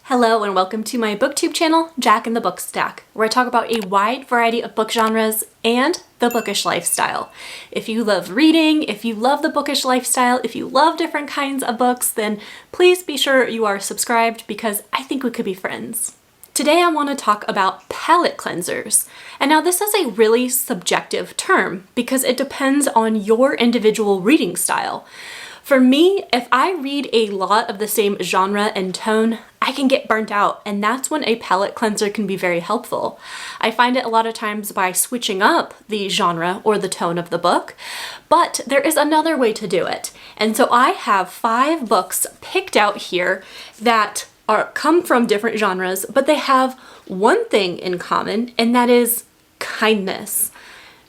Hello and welcome to my booktube channel, Jack and the Book Stack, where I talk about a wide variety of book genres and the bookish lifestyle. If you love reading, if you love the bookish lifestyle, if you love different kinds of books, then please be sure you are subscribed because I think we could be friends. Today I want to talk about palate cleansers. And now this is a really subjective term because it depends on your individual reading style. For me, if I read a lot of the same genre and tone, I can get burnt out, and that's when a palate cleanser can be very helpful. I find it a lot of times by switching up the genre or the tone of the book, but there is another way to do it. And so I have 5 books picked out here that come from different genres, but they have one thing in common, and that is kindness.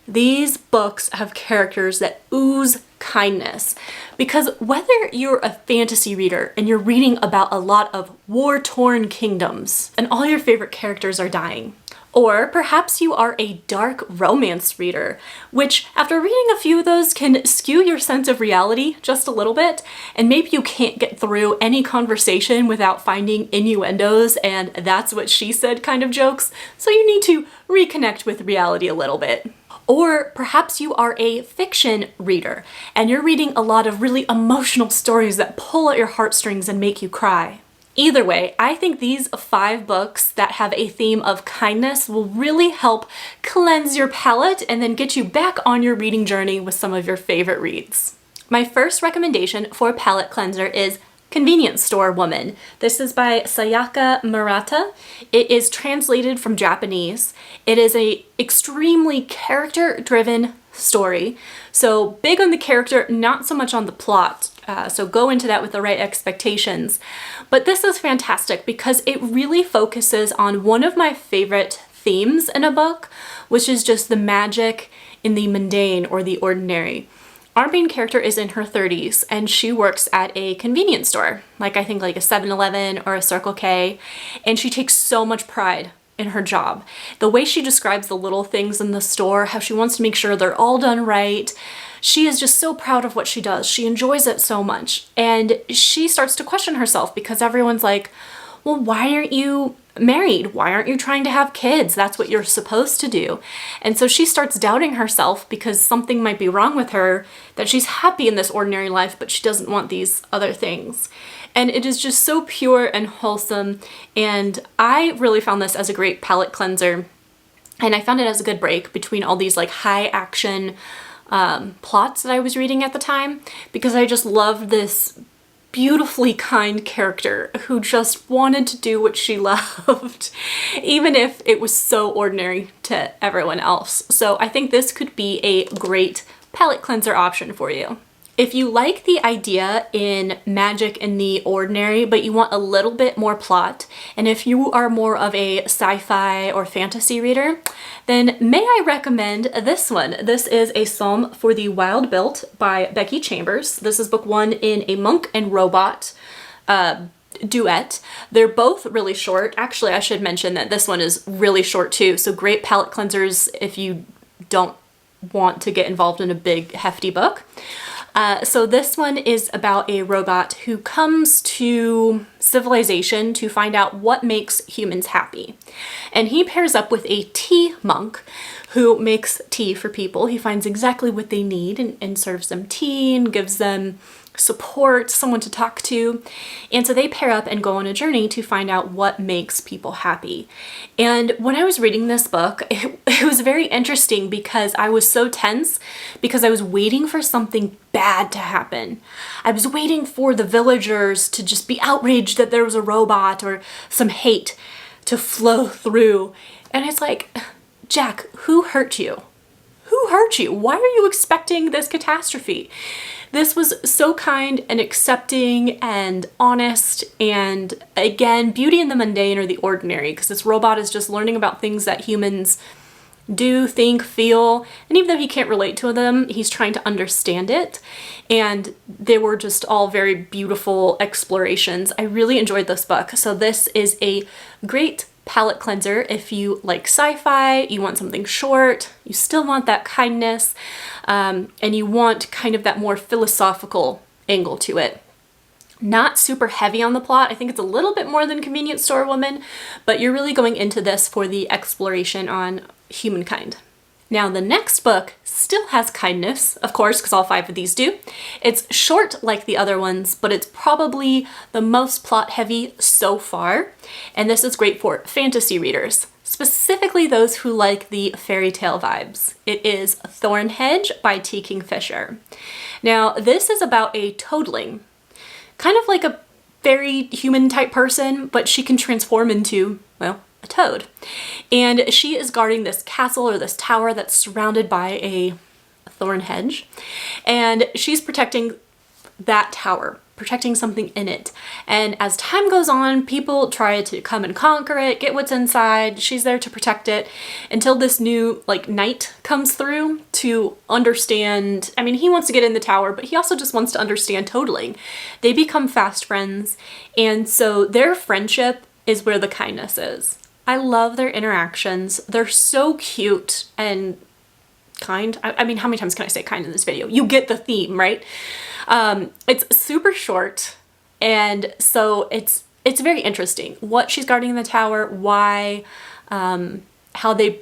These books have characters that ooze kindness, because whether you're a fantasy reader and you're reading about a lot of war-torn kingdoms and all your favorite characters are dying, or perhaps you are a dark romance reader, which after reading a few of those can skew your sense of reality just a little bit, and maybe you can't get through any conversation without finding innuendos and that's what she said kind of jokes, so you need to reconnect with reality a little bit. Or perhaps you are a fiction reader and you're reading a lot of really emotional stories that pull at your heartstrings and make you cry. Either way, I think these 5 books that have a theme of kindness will really help cleanse your palate and then get you back on your reading journey with some of your favorite reads. My first recommendation for a palate cleanser is Convenience Store Woman. This is by Sayaka Murata. It is translated from Japanese. It is a extremely character-driven story. So big on the character, not so much on the plot. So go into that with the right expectations. But this is fantastic because it really focuses on one of my favorite themes in a book, which is just the magic in the mundane or the ordinary. Our main character is in her 30s and she works at a convenience store, like a 7-Eleven or a Circle K, and she takes so much pride in her job. The way she describes the little things in the store, how she wants to make sure they're all done right. She is just so proud of what she does. She enjoys it so much. And she starts to question herself because everyone's like, well, why aren't you married? Why aren't you trying to have kids? That's what you're supposed to do. And so she starts doubting herself because something might be wrong with her, that she's happy in this ordinary life, but she doesn't want these other things. And it is just so pure and wholesome. And I really found this as a great palate cleanser. And I found it as a good break between all these high action plots that I was reading at the time, because I just loved this beautifully kind character who just wanted to do what she loved, even if it was so ordinary to everyone else. So I think this could be a great palate cleanser option for you. If you like the idea in magic in the ordinary, but you want a little bit more plot, and if you are more of a sci-fi or fantasy reader, then may I recommend this one. This is A Psalm for the Wild Built by Becky Chambers. This is book 1 in a monk and robot duet. They're both really short. Actually, I should mention that this one is really short too, so great palate cleansers if you don't want to get involved in a big hefty book. So this one is about a robot who comes to civilization to find out what makes humans happy. And he pairs up with a tea monk who makes tea for people. He finds exactly what they need and serves them tea and gives them support, someone to talk to. And so they pair up and go on a journey to find out what makes people happy. And when I was reading this book, it was very interesting because I was so tense because I was waiting for something bad to happen. I was waiting for the villagers to just be outraged that there was a robot or some hate to flow through. And it's like, Jack, who hurt you? Who hurt you? Why are you expecting this catastrophe? This was so kind and accepting and honest, and again, beauty in the mundane or the ordinary, because this robot is just learning about things that humans do, think, feel, and even though he can't relate to them, he's trying to understand it. And they were just all very beautiful explorations. I really enjoyed this book. So this is a great palate cleanser if you like sci-fi, you want something short, you still want that kindness, and you want kind of that more philosophical angle to it. Not super heavy on the plot. I think it's a little bit more than Convenience Store Woman, but you're really going into this for the exploration on humankind. Now, the next book still has kindness, of course, because all 5 of these do. It's short like the other ones, but it's probably the most plot heavy so far. And this is great for fantasy readers, specifically those who like the fairy tale vibes. It is Thorn Hedge by T. Kingfisher. Now, this is about a toadling, kind of like a fairy human type person, but she can transform into, well, a toad. And she is guarding this castle or this tower that's surrounded by a thorn hedge. And she's protecting that tower, protecting something in it. And as time goes on, people try to come and conquer it, get what's inside. She's there to protect it until this new knight comes through to understand. I mean, he wants to get in the tower, but he also just wants to understand toadling. They become fast friends. And so their friendship is where the kindness is. I love their interactions. They're so cute and kind. I mean, how many times can I say kind in this video? You get the theme, right? It's super short, and so it's very interesting what she's guarding in the tower, why, how they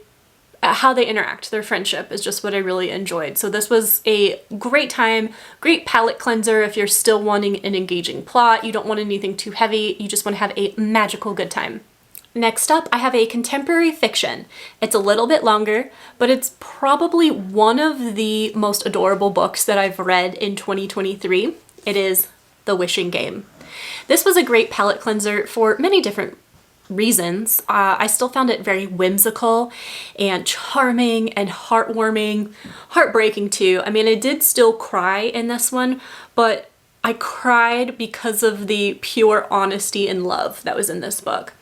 interact. Their friendship is just what I really enjoyed. So this was a great time, great palate cleanser if you're still wanting an engaging plot. You don't want anything too heavy. You just want to have a magical good time. Next up, I have a contemporary fiction. It's a little bit longer, but it's probably one of the most adorable books that I've read in 2023. It is The Wishing Game. This was a great palate cleanser for many different reasons. I still found it very whimsical and charming and heartwarming, heartbreaking too. I mean, I did still cry in this one, but I cried because of the pure honesty and love that was in this book.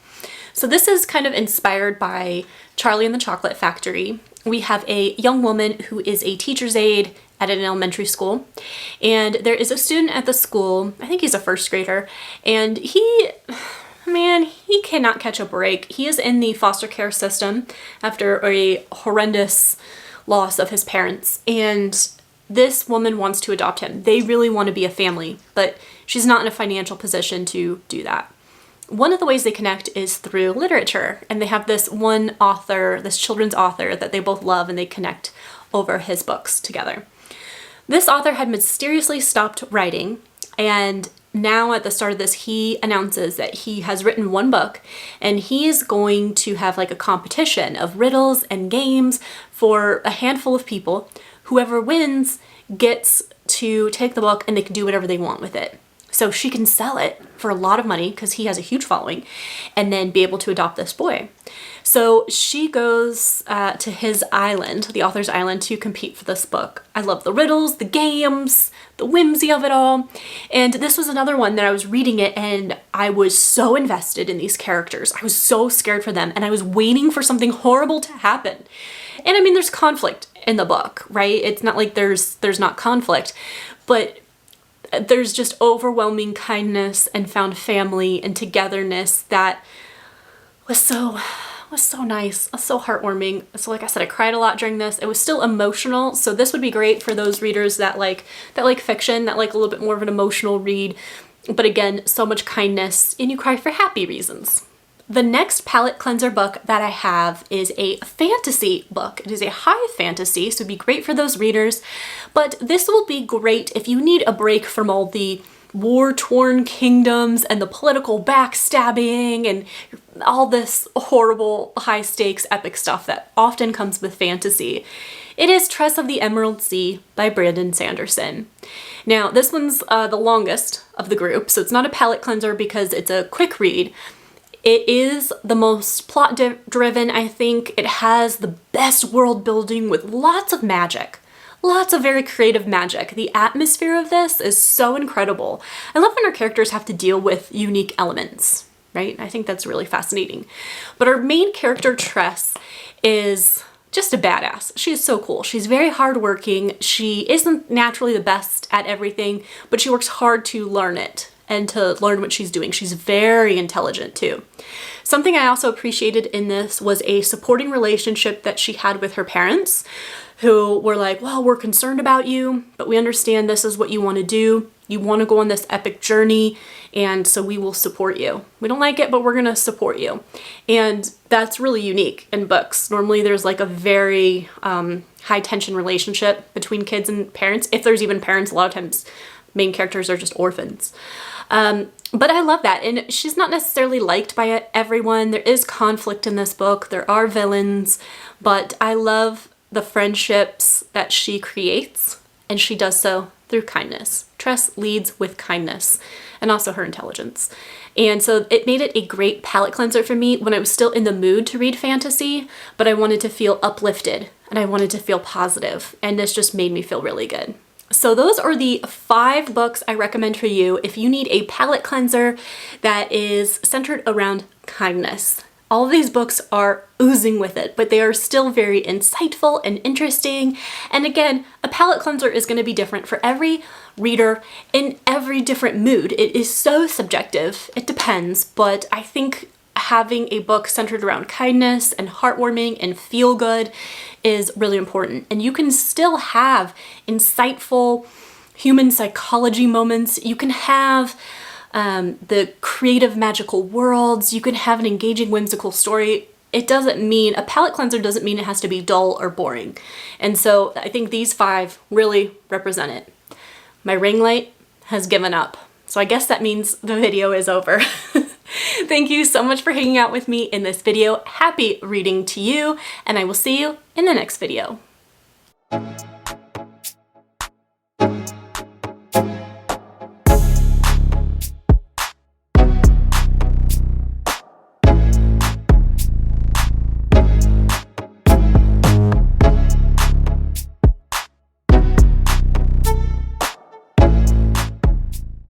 So this is kind of inspired by Charlie and the Chocolate Factory. We have a young woman who is a teacher's aide at an elementary school, and there is a student at the school, I think he's a first grader, and he cannot catch a break. He is in the foster care system after a horrendous loss of his parents, and this woman wants to adopt him. They really want to be a family, but she's not in a financial position to do that. One of the ways they connect is through literature, and they have this one author, this children's author that they both love, and they connect over his books together. This author had mysteriously stopped writing, and now at the start of this, he announces that he has written one book, and he is going to have like a competition of riddles and games for a handful of people. Whoever wins gets to take the book and they can do whatever they want with it. So she can sell it for a lot of money because he has a huge following, and then be able to adopt this boy. So she goes to his island, the author's island, to compete for this book. I love the riddles, the games, the whimsy of it all. And this was another one that I was reading it and I was so invested in these characters. I was so scared for them and I was waiting for something horrible to happen. And I mean, there's conflict in the book, right? It's not like there's not conflict, but there's just overwhelming kindness and found family and togetherness that was so nice, so heartwarming. So like I said, I cried a lot during this. It was still emotional, so this would be great for those readers that like fiction, that like a little bit more of an emotional read. But again, so much kindness, and you cry for happy reasons. The next palate cleanser book that I have is a fantasy book. It is a high fantasy, so it'd be great for those readers, but this will be great if you need a break from all the war-torn kingdoms and the political backstabbing and all this horrible high-stakes epic stuff that often comes with fantasy. It is Tress of the Emerald Sea by Brandon Sanderson. Now, this one's the longest of the group, so it's not a palate cleanser because it's a quick read. It is the most plot-driven, I think. It has the best world building with lots of magic. Lots of very creative magic. The atmosphere of this is so incredible. I love when our characters have to deal with unique elements, right? I think that's really fascinating. But our main character, Tress, is just a badass. She is so cool. She's very hardworking. She isn't naturally the best at everything, but she works hard to learn it. and to learn what she's doing. She's very intelligent too. Something I also appreciated in this was a supporting relationship that she had with her parents, who were like, well, we're concerned about you, but we understand this is what you want to do. You want to go on this epic journey, and so we will support you. We don't like it, but we're going to support you. And that's really unique in books. Normally there's like a very high tension relationship between kids and parents. If there's even parents, a lot of times main characters are just orphans. But I love that. And she's not necessarily liked by everyone. There is conflict in this book. There are villains, but I love the friendships that she creates, and she does so through kindness. Tress leads with kindness, and also her intelligence. And so it made it a great palate cleanser for me when I was still in the mood to read fantasy, but I wanted to feel uplifted and I wanted to feel positive, and this just made me feel really good. So those are the 5 books I recommend for you if you need a palate cleanser that is centered around kindness. All of these books are oozing with it, but they are still very insightful and interesting. And again, a palate cleanser is going to be different for every reader in every different mood. It is so subjective. It depends, but I think having a book centered around kindness and heartwarming and feel good is really important. And you can still have insightful human psychology moments. You can have the creative magical worlds. You can have an engaging whimsical story. It doesn't mean, a palate cleanser doesn't mean it has to be dull or boring. And so I think these 5 really represent it. My ring light has given up. So I guess that means the video is over. Thank you so much for hanging out with me in this video. Happy reading to you, and I will see you in the next video.